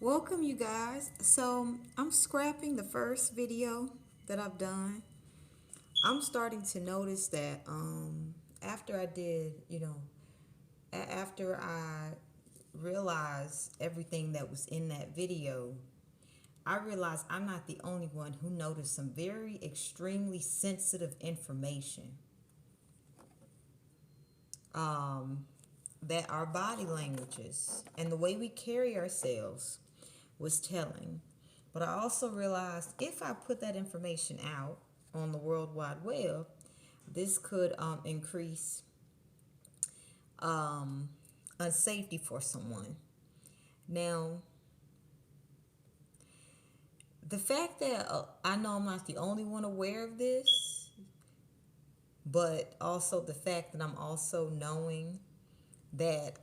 Welcome, you guys. So, I'm scrapping the first video that I've done. I'm starting to notice that after I did, after I realized everything that was in that video, I realized I'm not the only one who noticed some very extremely sensitive information. That our body languages and the way we carry ourselves was telling. But I also realized if I put that information out on the World Wide Web, this could increase um, unsafety for someone. Now, the fact that I know I'm not the only one aware of this, but also the fact that I'm also knowing that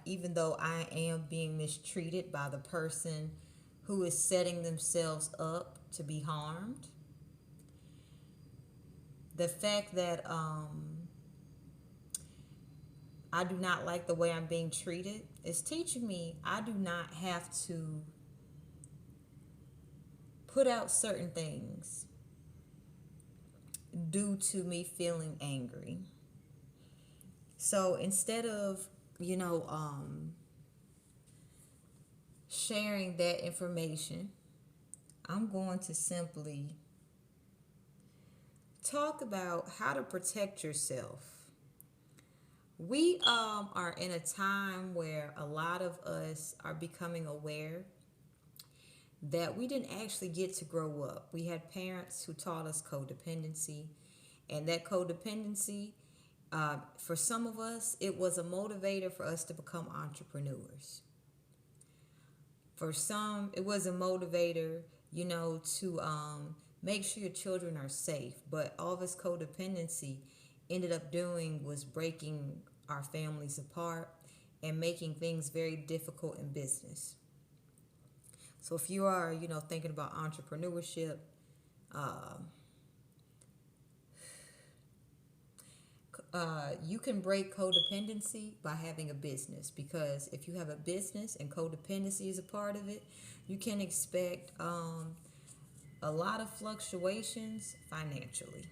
even though I am being mistreated by the person who is setting themselves up to be harmed, the fact that I do not like the way I'm being treated is teaching me I do not have to put out certain things due to me feeling angry. So instead of, you know, sharing that information, I'm going to simply talk about how to protect yourself. We are in a time where a lot of us are becoming aware that we didn't actually get to grow up. We had parents who taught us codependency, and that codependency, for some of us, it was a motivator for us to become entrepreneurs. For some, it was a motivator, to make sure your children are safe. But all this codependency ended up doing was breaking our families apart and making things very difficult in business. So if you are, thinking about entrepreneurship, uh, you can break codependency by having a business, because if you have a business and codependency is a part of it, you can expect a lot of fluctuations financially.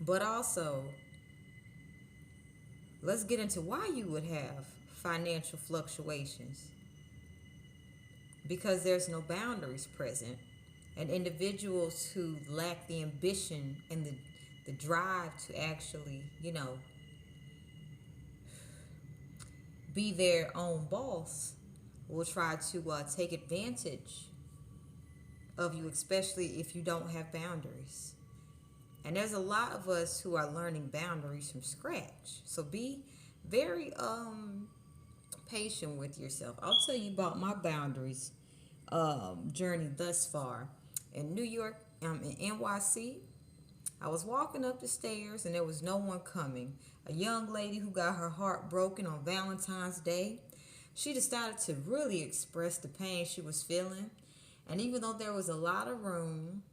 But also, let's get into why you would have financial fluctuations. Because there's no boundaries present, and individuals who lack the ambition and the drive to actually, be their own boss will try to take advantage of you, especially if you don't have boundaries. And there's a lot of us who are learning boundaries from scratch. So be very patient with yourself. I'll tell you about my boundaries journey thus far. In New York, in NYC, I was walking up the stairs and there was no one coming. A young lady who got her heart broken on Valentine's Day. She decided to really express the pain she was feeling. And even though there was a lot of room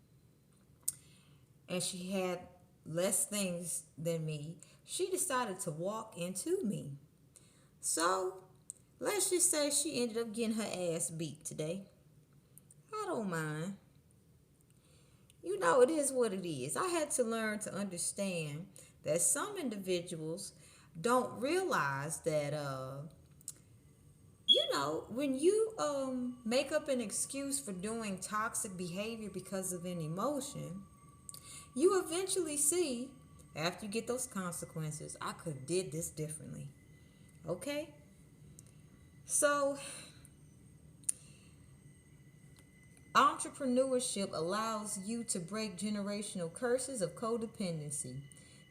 and she had less things than me, she decided to walk into me. So let's just say she ended up getting her ass beat today. I don't mind. It is what it is. I had to learn to understand that some individuals don't realize that, when you make up an excuse for doing toxic behavior because of an emotion, you eventually see, after you get those consequences, I could have did this differently. Okay? So, entrepreneurship allows you to break generational curses of codependency,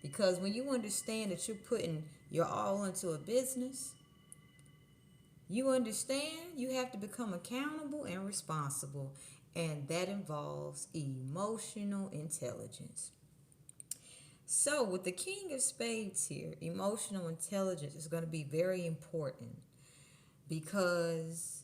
because when you understand that you're putting your all into a business, you understand you have to become accountable and responsible, and that involves emotional intelligence. So, with the King of Spades here, emotional intelligence is going to be very important, because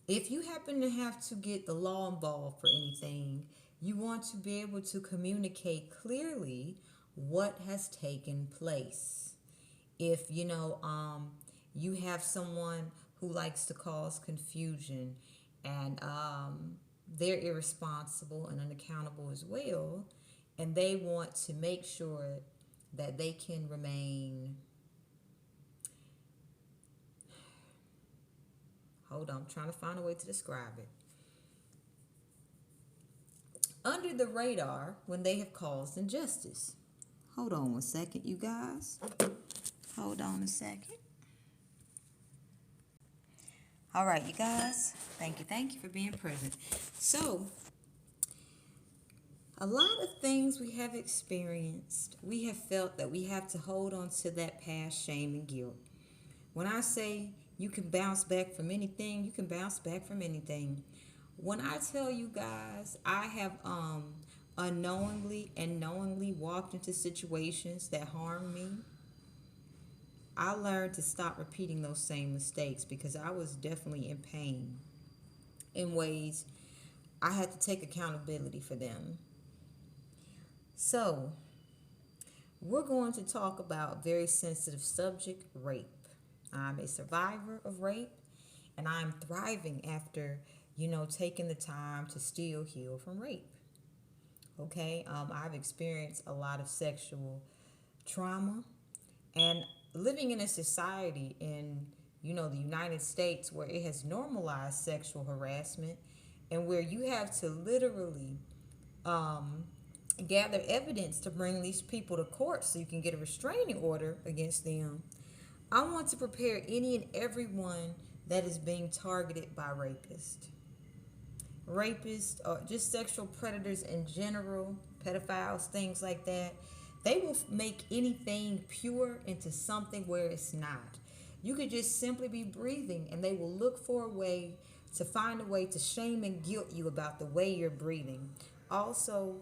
if you happen to have to get the law involved for anything, you want to be able to communicate clearly what has taken place. If you have someone who likes to cause confusion, and they're irresponsible and unaccountable as well, and they want to make sure that they can remain, hold on, I'm trying to find a way to describe it, under the radar when they have caused injustice. Hold on one second, you guys. Hold on a second. All right, you guys. Thank you for being present. So, a lot of things we have experienced, we have felt that we have to hold on to that past shame and guilt. When I say you can bounce back from anything, you can bounce back from anything. When I tell you guys, I have unknowingly and knowingly walked into situations that harmed me, I learned to stop repeating those same mistakes because I was definitely in pain in ways I had to take accountability for them. So, we're going to talk about a very sensitive subject, rape. I'm a survivor of rape, and I'm thriving after, taking the time to still heal from rape. Okay, I've experienced a lot of sexual trauma, and living in a society in, the United States where it has normalized sexual harassment, and where you have to literally gather evidence to bring these people to court so you can get a restraining order against them. I want to prepare any and everyone that is being targeted by rapists. Rapists or just sexual predators in general, pedophiles, things like that. They will make anything pure into something where it's not. You could just simply be breathing, and they will look for a way to find a way to shame and guilt you about the way you're breathing. Also,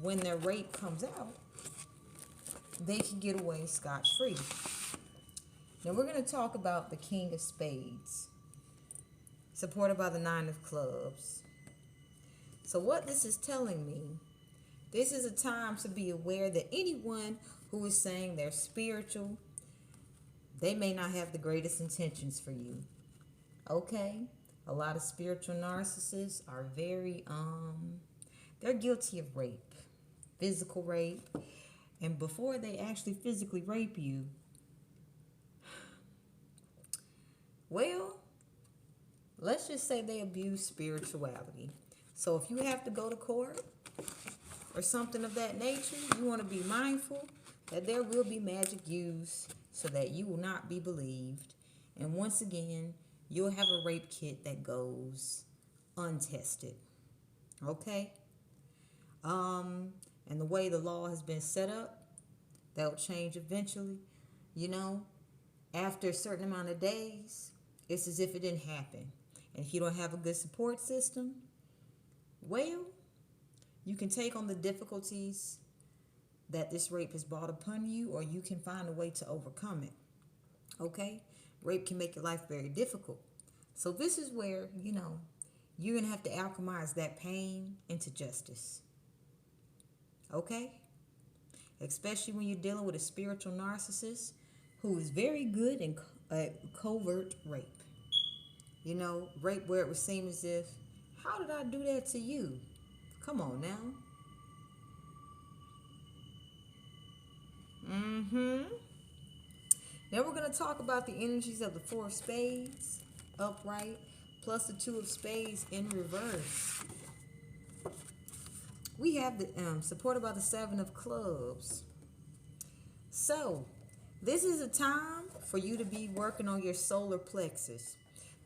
when their rape comes out, they can get away scotch-free. Now we're going to talk about the King of Spades, supported by the Nine of Clubs. So what this is telling me, this is a time to be aware that anyone who is saying they're spiritual, they may not have the greatest intentions for you. Okay? A lot of spiritual narcissists are they're guilty of rape, physical rape. And before they actually physically rape you, well, let's just say they abuse spirituality. So if you have to go to court or something of that nature, you want to be mindful that there will be magic used so that you will not be believed. And once again, you'll have a rape kit that goes untested. Okay? And the way the law has been set up, that'll change eventually. After a certain amount of days, it's as if it didn't happen. And if you don't have a good support system, well, you can take on the difficulties that this rape has brought upon you, or you can find a way to overcome it. Okay? Rape can make your life very difficult. So this is where, you're going to have to alchemize that pain into justice. Okay? Especially when you're dealing with a spiritual narcissist who is very good in covert rape. Rape where it would seem as if, how did I do that to you? Come on now. Now we're going to talk about the energies of the Four of Spades, upright, plus the Two of Spades in reverse. We have the supported by the Seven of Clubs. So, this is a time for you to be working on your solar plexus.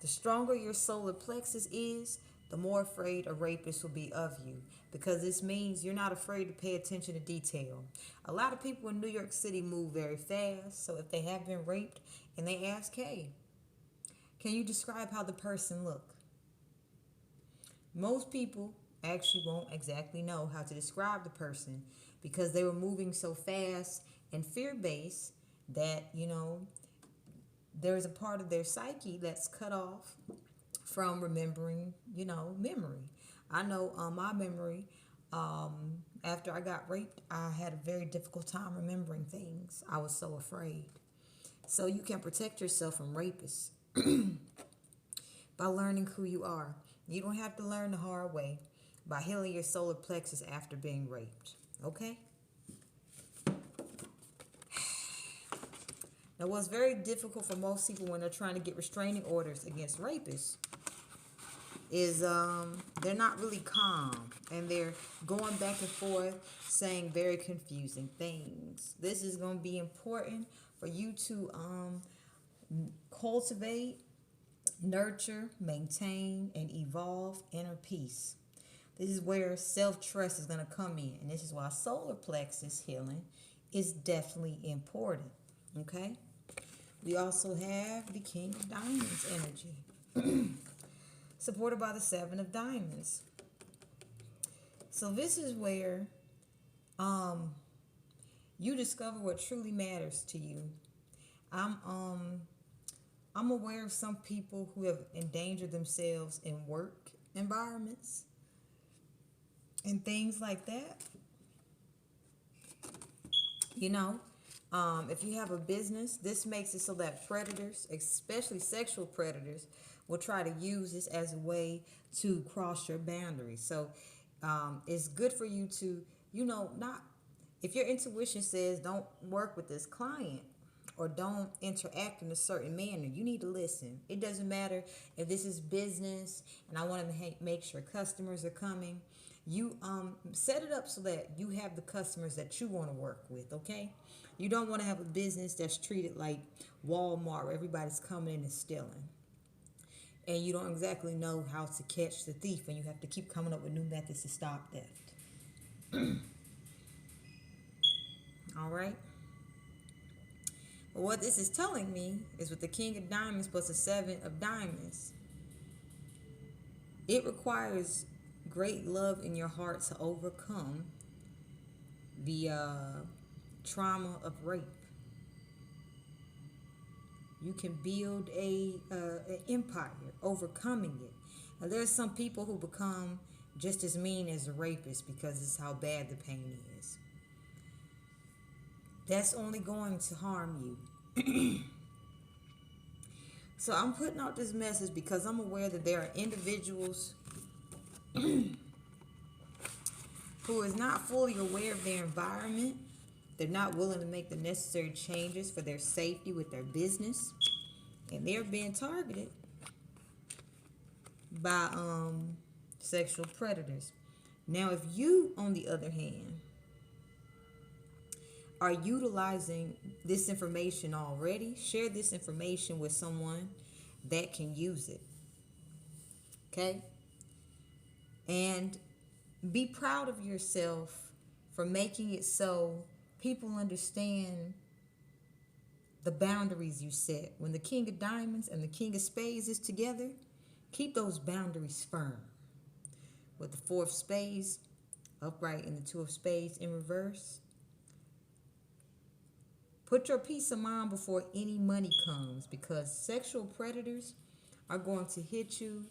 The stronger your solar plexus is, the more afraid a rapist will be of you, because this means you're not afraid to pay attention to detail. A lot of people in New York City move very fast, so if they have been raped and they ask, hey, can you describe how the person looked? Most people actually won't exactly know how to describe the person because they were moving so fast and fear-based that, there's a part of their psyche that's cut off from remembering, memory. I know my memory, after I got raped, I had a very difficult time remembering things. I was so afraid. So you can protect yourself from rapists. by learning who you are. You don't have to learn the hard way by healing your solar plexus after being raped. Okay? Now, what's very difficult for most people when they're trying to get restraining orders against rapists is they're not really calm, and they're going back and forth saying very confusing things. This is going to be important for you to cultivate, nurture, maintain, and evolve inner peace. This is where self-trust is going to come in, and this is why solar plexus healing is definitely important. Okay? We also have the King of Diamonds energy, supported by the Seven of Diamonds. So this is where you discover what truly matters to you. I'm aware of some people who have endangered themselves in work environments and things like that. You know, if you have a business, this makes it so that predators, especially sexual predators, will try to use this as a way to cross your boundaries. So it's good for you to, not, if your intuition says don't work with this client or don't interact in a certain manner, you need to listen. It doesn't matter if this is business and I want to make sure customers are coming. You set it up so that you have the customers that you want to work with, okay? You don't want to have a business that's treated like Walmart where everybody's coming in and stealing. And you don't exactly know how to catch the thief, and you have to keep coming up with new methods to stop theft. All right? But what this is telling me is with the King of Diamonds plus the Seven of Diamonds, it requires great love in your heart to overcome the trauma of rape. You can build an empire overcoming it. Now, there's some people who become just as mean as a rapist because it's how bad the pain is. That's only going to harm you. So I'm putting out this message because I'm aware that there are individuals who is not fully aware of their environment. They're not willing to make the necessary changes for their safety with their business. And they're being targeted by sexual predators. Now, if you, on the other hand, are utilizing this information already, share this information with someone that can use it. Okay? And be proud of yourself for making it so people understand the boundaries you set. When the King of Diamonds and the King of Spades is together, keep those boundaries firm. With the Four of Spades upright and the Two of Spades in reverse, put your peace of mind before any money comes, because sexual predators are going to hit you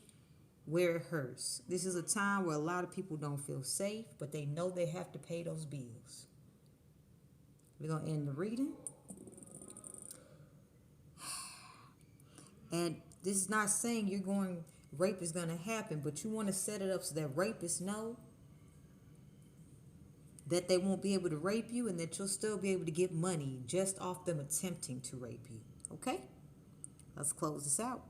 where it hurts. This is a time where a lot of people don't feel safe, but they know they have to pay those bills. We're going to end the reading. And this is not saying rape is going to happen, but you want to set it up so that rapists know that they won't be able to rape you and that you'll still be able to get money just off them attempting to rape you. Okay? Let's close this out.